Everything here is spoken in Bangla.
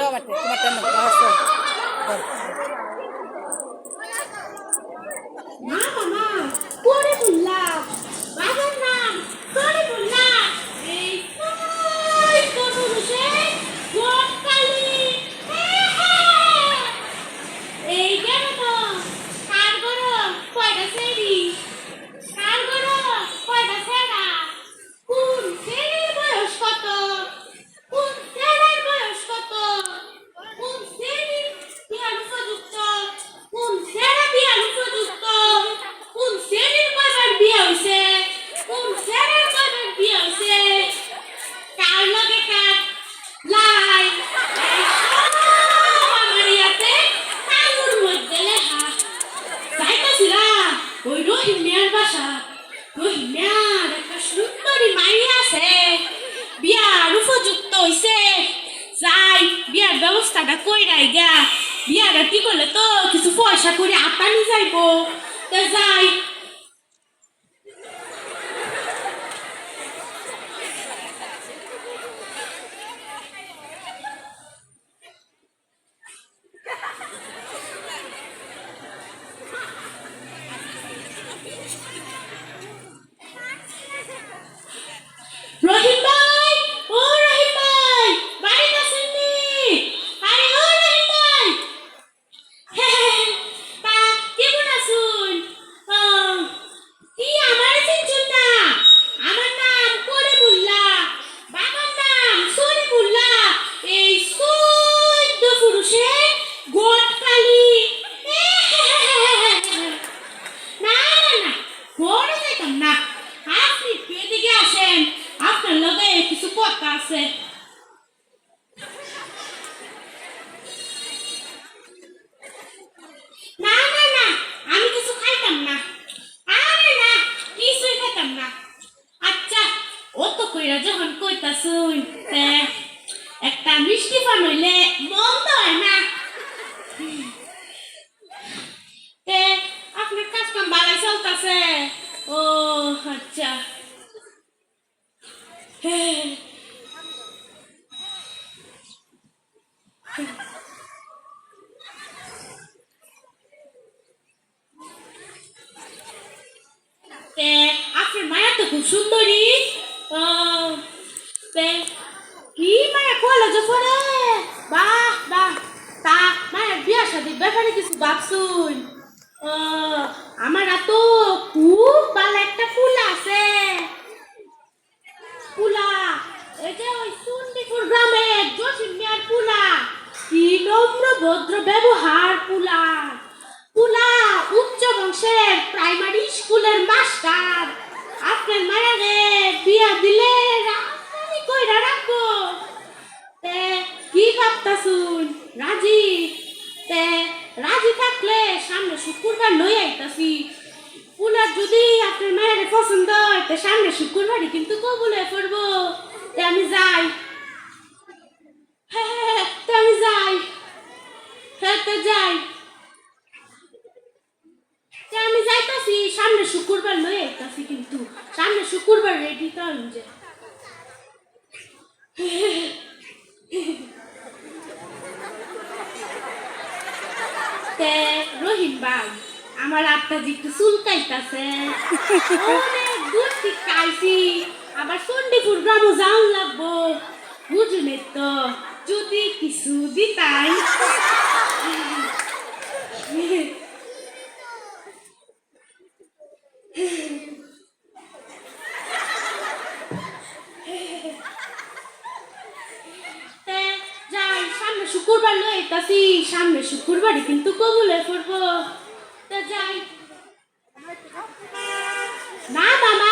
তোমারটা না মামা পরে বললাম বাবার নাম পরে বললাম এই কোন পুরুষে গোটকালি এই কেন তো কার করো কয়টা সেরি কার করো কয়টা সেরা কোন সেরির বয়স কত কোন সেরার বয়স কত কোন সেরি বিয়ার উপযুক্ত কোন সেরা বিয়ার উপযুক্ত কোন সেরির কয়বার বিয়া হইছে কোন সেরার কয়বার বিয়া হইছে কার লগে কার লাই এই সব আমার ইয়াতে কাগজের মধ্যে লেখা যাইতাছিলাম ওই রহিম মিয়ার বাসা রহিম মিয়ার একটা সুন্দরী মাই আছে বিয়ার উপযুক্ত হইছে যাই বিয়ার ব্যবস্থাটা কইরাই গা বিয়াটা কি করলে তো কিছু পয়সা করে আতানি যাইবো তা যাই রহিম ভাই ও রহিম ভাই বাড়িতে আসেননি আরে ও রহিম ভাই তা কেমন আছুন কি আমার চিনছুন না আমার নাম করিমুল্লাহ বাবার নাম সলিমুল্লাহ এই সৈদ্য পুরুষে গোটকালি না না না বড় যাইতাম না আপনি একটু এদিকে আসেন আপনার লগে কিছু কথা আছে না না না আমি কিছু খাইতাম না আরে না কিছুই খাইতাম না আচ্ছা ও তো কইরা যখন কইতাছুন একটা মিষ্টি পান হইলে মন্দ হয় না তে আপনার কাজ কাম ভালোই চলতেছে ও আচ্ছা তে আপনার মায়া তো খুব সুন্দরী তে কি মায়া কলেজে পড়ে বাহ বাহ তা মায়ের বিয়া শাদির ব্যাপারে কিছু ভাবছুন আমার তো খুব ভালো একটা ফুল আছে পুলা এই যে ওই সুন্দিপুর গ্রামে জসিম মিয়ার পুলা কি নম্র ভদ্র ব্যবহার পুলা পুলা উচ্চ বংশের প্রাইমারি স্কুলের মাস্টার আপনার মায়ারে বিয়া দিলে রাজধানী কইরা রাখবো তে কি ভাবতাছুন রাজি তে রাজি থাকলে সামনে শুক্রবার লই আইতাছি পুলার যদি আপনার মায়ের পছন্দ হয় তে সামনে শুক্রবারই কিন্তু কবুল হয়ে পড়বো তে আমি যাই হ্যাঁ তে আমি যাই হ্যাঁ তে যাই তে আমি যাইতাছি সামনে শুক্রবার লই আইতাছি কিন্তু সামনে শুক্রবার রেডি তো আমি যে তে রহিম ভাই আমার আত্মাজি একটু চুলকাইতাছে অনেক দূর থেকে আইছি আবার চণ্ডীপুর গ্রামও যাওয়া লাগবো বুঝুনে তো যদি কিছু দিতাই যাই সামনে শুক্রবার লই আইতাছি সামনে শুক্রবারই কিন্তু কবুলে পড়বো তা যাই না মামা